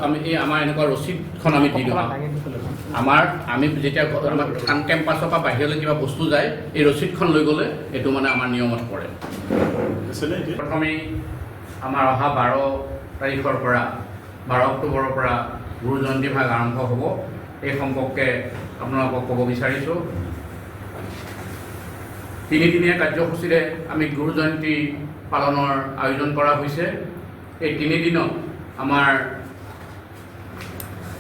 আমি এই আমাৰ এনেকুৱা ৰচিদখন আমি দি দিওঁ আমি যেতিয়া আমাৰ ধান কেম্পাছৰ পৰা বাহিৰলৈ কিবা বস্তু যায় এই ৰচিদখন লৈ গ'লে এইটো মানে আমাৰ নিয়মত পৰে। প্ৰথমেই আমাৰ অহা 12 তাৰিখৰ পৰা 12 অক্টোবৰৰ পৰা গুৰু জয়ন্তী ভাগ আৰম্ভ হ'ব। এই সম্পৰ্কে আপোনালোকক ক'ব বিচাৰিছোঁ। 3দিনীয়া কাৰ্যসূচীৰে আমি গুৰু জয়ন্তী পালনৰ আয়োজন কৰা হৈছে। এই 3 দিনত আমাৰ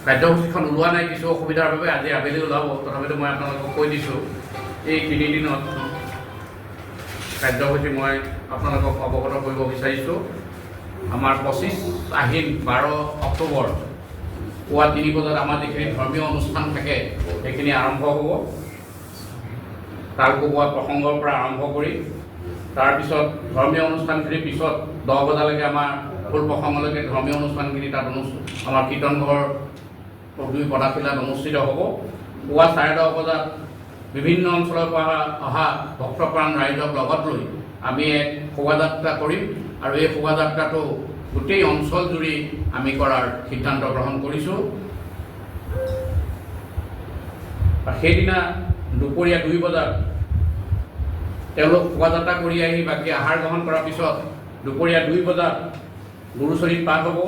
কাৰ্যসূচীখন ওলোৱা নাই, কিছু অসুবিধাৰ বাবে আজি আবেলি ওলাব। তথাপিতো মই আপোনালোকক কৈ দিছোঁ, এই 3 দিনত কাৰ্যসূচী মই আপোনালোকক অৱগত কৰিব বিচাৰিছোঁ। আমাৰ 25 আহিন 12 অক্টোবৰ পুৱা 3 বজাত আমাৰ যিখিনি ধৰ্মীয় অনুষ্ঠান থাকে সেইখিনি আৰম্ভ হ'ব। তাল কোবোৱা প্ৰসংগৰ পৰা আৰম্ভ কৰি তাৰপিছত ধৰ্মীয় অনুষ্ঠানখিনিৰ পিছত 10 বজালৈকে আমাৰ ফুল প্ৰসংগলৈকে ধৰ্মীয় অনুষ্ঠানখিনি তাত আমাৰ কীৰ্তন ঘৰ 2 পদাশিলাত অনুষ্ঠিত হ'ব। পুৱা 10:30 বজাত বিভিন্ন অঞ্চলৰ পৰা অহা ভক্তপ্ৰাণ ৰাইজক লগত লৈ আমি এক শোভাযাত্ৰা কৰিম আৰু এই শোভাযাত্ৰাটো গোটেই অঞ্চল জুৰি আমি কৰাৰ সিদ্ধান্ত গ্ৰহণ কৰিছোঁ। সেইদিনা দুপৰীয়া 2 বজাত তেওঁলোক শোভাযাত্ৰা কৰি আহি বাকী আহাৰ গ্ৰহণ কৰাৰ পিছত দুপৰীয়া 2 বজাত গুৰুচৰিত পাঠ হ'ব,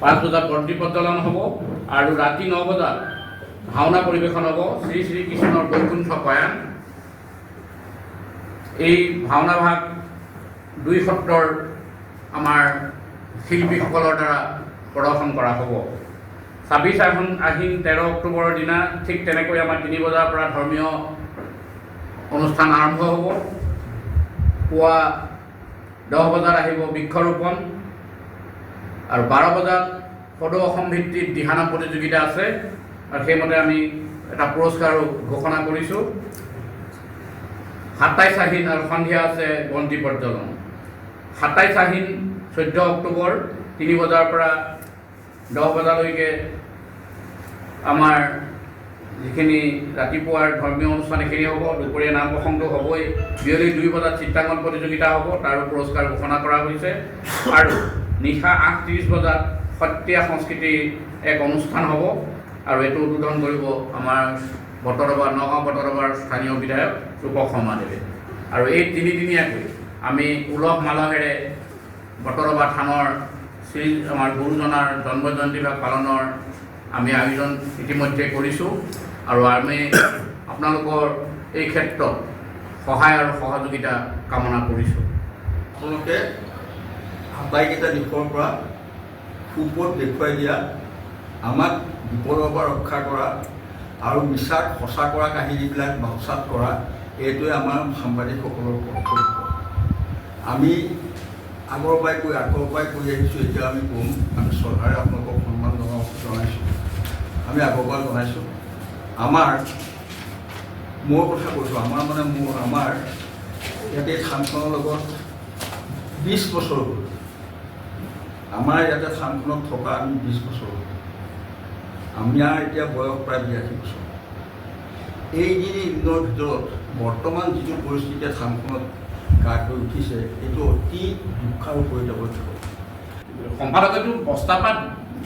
5 বজাত বন্তি প্ৰজ্বলন হ'ব আৰু ৰাতি 9 বজাত ভাওনা পৰিৱেশন হ'ব। শ্ৰী শ্ৰী কৃষ্ণৰ বৈকুণ্ঠ প্ৰয়াণ। এই ভাওনা ভাগ 2 সত্ৰৰ আমাৰ শিল্পীসকলৰ দ্বাৰা প্ৰদৰ্শন কৰা হ'ব। 26 আহিন 13 অক্টোবৰৰ দিনা ঠিক তেনেকৈ আমাৰ 3 বজাৰ পৰা ধৰ্মীয় অনুষ্ঠান আৰম্ভ হ'ব। পুৱা 10 বজাত আহিব বৃক্ষৰোপণ আৰু 12 বজাত সদৌ অসম ভিত্তিত দিহানাম প্ৰতিযোগিতা আছে আৰু সেইমতে আমি এটা পুৰস্কাৰো ঘোষণা কৰিছোঁ। 27 আহিন আৰু সন্ধিয়া আছে বন্তি প্ৰজ্বলন। 27 আহিন 14 অক্টোবৰ 3 বজাৰ পৰা 10 বজালৈকে আমাৰ যিখিনি ৰাতিপুৱাৰ ধৰ্মীয় অনুষ্ঠান এইখিনি হ'ব। দুপৰীয়া নাম প্ৰসংগটো হ'বই। বিয়লি 2 বজাত চিত্ৰাংকন প্ৰতিযোগিতা হ'ব, তাৰো পুৰস্কাৰ ঘোষণা কৰা হৈছে। আৰু নিশা 8:30 বজাত সত্ৰীয়া সংস্কৃতিৰ এক অনুষ্ঠান হ'ব আৰু এইটো উদ্বোধন কৰিব আমাৰ নগাঁও বটৰবাৰ স্থানীয় বিধায়ক ৰূপক শৰ্মাদেৱে। আৰু এই 3 দিনীয়াকৈ আমি উলহ মালহেৰে বটৰবাৰ থানৰ আমাৰ গুৰুজনাৰ জন্ম জয়ন্তী ভাগ পালনৰ আমি আয়োজন ইতিমধ্যে কৰিছোঁ আৰু আমি আপোনালোকৰ এই ক্ষেত্ৰত সহায় আৰু সহযোগিতা কামনা কৰিছোঁ। আপোনালোকে আটাইকেইটা দিশৰ পৰা সুপথ দেখুৱাই দিয়া, আমাক বিপদৰ পৰা ৰক্ষা কৰা আৰু মিছাক সঁচা কৰা কাহিনীবিলাক বাকচাত কৰা, এইটোৱে আমাৰ সাংবাদিকসকলৰ কৰ্তব্য। আমি আগৰ পৰাই কৰি আহিছোঁ, এতিয়া আমি ক'ম, আমি চৰকাৰে আপোনালোকক সন্মান জনাইছোঁ, আমি আগৰ পৰা জনাইছোঁ। মোৰ কথা কৈছোঁ, আমাৰ ইয়াতে থানখনৰ লগত 20 বছৰ হ'ল। আমাৰ ইয়াতে থানখনত থকা আমি 20 বছৰ হ'ল। আমাৰ এতিয়া বয়স প্ৰায় 82 বছৰ। এই দিনৰ ভিতৰত বৰ্তমান যিটো পৰিস্থিতিয়ে থানখনত গা হৈ উঠিছে, এইটো অতি দুঃখাৰ পৰিতাপত। সম্পাদকেতো বস্তাপাত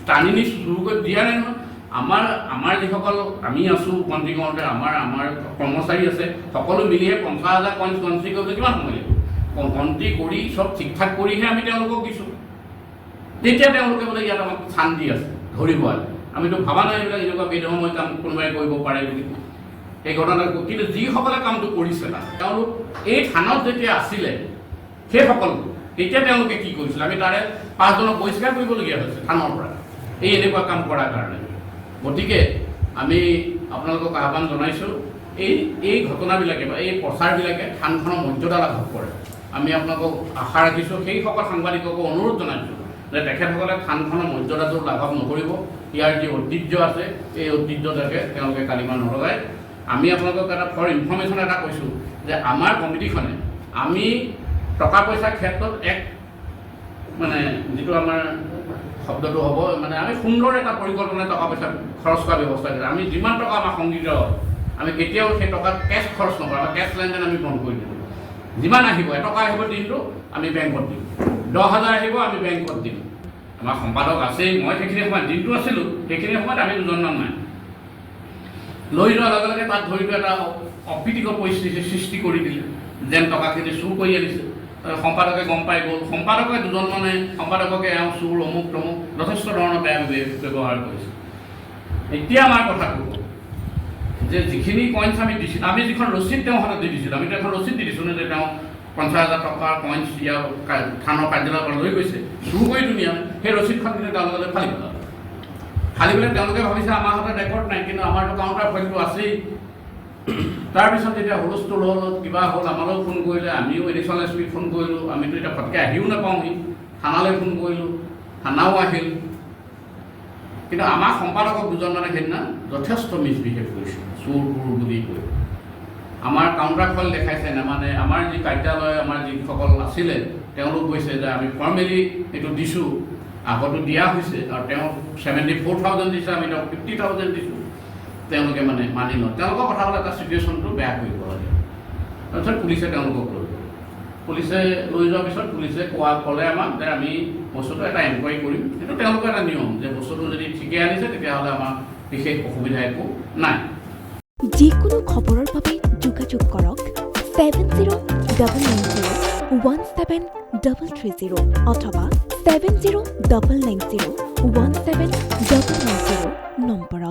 টানি নি চুৰ কৰি দিয়া নাই নহয়। আমাৰ যিসকল আমি আছোঁ কণ্ট্ৰি কৰোঁতে আমাৰ কৰ্মচাৰী আছে, সকলো মিলিহে 50,000 কইন্স কণ্ট্ৰি কৰিবলৈ কিমান সময় লাগিব? কণ্ট্ৰি কৰি চব ঠিক ঠাক কৰিহে আমি তেওঁলোকক দিছোঁ। তেতিয়া তেওঁলোকে বোলে ইয়াত আমাক স্থান দি আছে ধৰিব। আমিতো ভবা নাই এইবিলাক এনেকুৱা বেদময় কাম কোনোবাই কৰিব পাৰে বুলি। এই ঘটনাটো কিন্তু যিসকলে কামটো কৰিছে তেওঁলোক এই থানত যেতিয়া আছিলে সেইসকল তেতিয়া তেওঁলোকে কি কৰিছিলে? আমি তাৰে 5 জনক বহিষ্কাৰ কৰিবলগীয়া হৈছে থানৰ পৰা এই এনেকুৱা কাম কৰাৰ কাৰণে। গতিকে আমি আপোনালোকক আহ্বান জনাইছোঁ, এই ঘটনাবিলাকে বা এই প্ৰচাৰবিলাকে থানখনৰ মৰ্যাদা লাঘৱ কৰে। আমি আপোনালোকক আশা ৰাখিছোঁ, সেইসকল সাংবাদিককো অনুৰোধ জনাইছোঁ যে তেখেতসকলে থানখনৰ মৰ্যাদাটো লাঘৱ নকৰিব। ইয়াৰ যি ঐতিহ্য আছে এই ঐতিহ্যটাকে তেওঁলোকে কালিমা নলগায়। আমি আপোনালোকক এটা ফৰ ইনফৰ্মেশ্যন এটা কৈছোঁ যে আমাৰ কমিটিখনে আমি টকা পইচাৰ ক্ষেত্ৰত যিটো আমাৰ শব্দটো হ'ব আমি সুন্দৰ এটা পৰিকল্পনা টকা পইচা খৰচ কৰা ব্যৱস্থা কৰিছোঁ। আমি যিমান টকা আমাৰ সংগৃহীত হয় আমি কেতিয়াও সেই টকা কেছ খৰচ নকৰোঁ। আমাৰ কেছ লেনদেন আমি বন্ধ কৰি দিওঁ। যিমান আহিব, 1 টকা আহিব দিনটো আমি বেংকত দিম, 10,000 আহিব আমি বেংকত দিম, আমাৰ সম্পাদক আছেই, মই সেইখিনি সময়ত দিনটো আছিলোঁ, সেইখিনি সময়ত আমি দুজনমান নাই। লৈ যোৱাৰ লগে লগে তাত ধৰি এটা অপ্ৰীতিকৰ পৰিস্থিতিৰ সৃষ্টি কৰি দিলে, যেন টকাখিনি চুৰ কৰি আনিছে। সম্পাদকে গম পাই গ'ল, সম্পাদকে দুজনমানে সম্পাদককে এওঁ চুৰ অমুক তমুক যথেষ্ট ধৰণৰ বেয়া ব্যৱহাৰ কৰিছে। এতিয়া আমাৰ কথাটো যে যিখিনি কইনছ আমি দিছিলোঁ, আমি যিখন ৰচিদ তেওঁৰ হাতত দি দিছিলোঁ, আমিতো এখন ৰচিদ দি দিছোঁ যে তেওঁ 50,000 টকাৰ কইনছ ইয়াৰ থানৰ কাৰ্যালয়ৰ পৰা লৈ গৈছে, চুৰ কৰি ধুনীয়া। সেই ৰচিদখন কিন্তু তেওঁলোকে ফালি পেলালে। ফালি পেলাই তেওঁলোকে ভাবিছে আমাৰ হাতত ৰেকৰ্ড নাই, কিন্তু আমাৰতো কাউণ্টাৰ ফাইলটো আছেই। তাৰপিছত যেতিয়া হুলস্থুল হ'ল, কিবা হ'ল, আমালৈও ফোন কৰিলে, আমিও এডিশ্যনেল এছ পিক ফোন কৰিলোঁ, আমিতো এতিয়া ফটকৈ আহিও নাপাওঁহি, থানালৈ ফোন কৰিলোঁ, থানাও আহিল। কিন্তু আমাৰ সম্পাদকক দুজনমানে সেইদিনা যথেষ্ট মিছবিহেভ কৰিছে, চোৰ তোৰ বুলি কৈ। আমাৰ কাউণ্টাৰ ফাইল দেখাইছে মানে আমাৰ যি কাৰ্যালয়, আমাৰ যিসকল আছিলে তেওঁলোক কৈছে যে আমি ফৰ্মেলি এইটো দিছোঁ, আগতো দিয়া হৈছে, আৰু তেওঁ 74,000 দিছে, আমি তেওঁক 50,000 দিছোঁ। তেওঁলোকে মানে মানি লয়, তেওঁলোকৰ কথা হ'লে এটা চিটুৱেশ্যনটো বেয়া কৰিব লাগে। তাৰপিছত পুলিচে তেওঁলোকক লৈ গ'ল। পুলিচে লৈ যোৱাৰ পিছত পুলিচে ক'লে আমাক যে আমি বস্তুটো এটা এনকুৱাৰী কৰিম। সেইটো তেওঁলোকৰ এটা নিয়ম যে বস্তুটো যদি ঠিকে আনিছে তেতিয়াহ'লে আমাৰ বিশেষ অসুবিধা একো নাই। যিকোনো খবৰৰ বাবে যোগাযোগ কৰক 7099017330 অথবা 7099017390 নম্বৰত।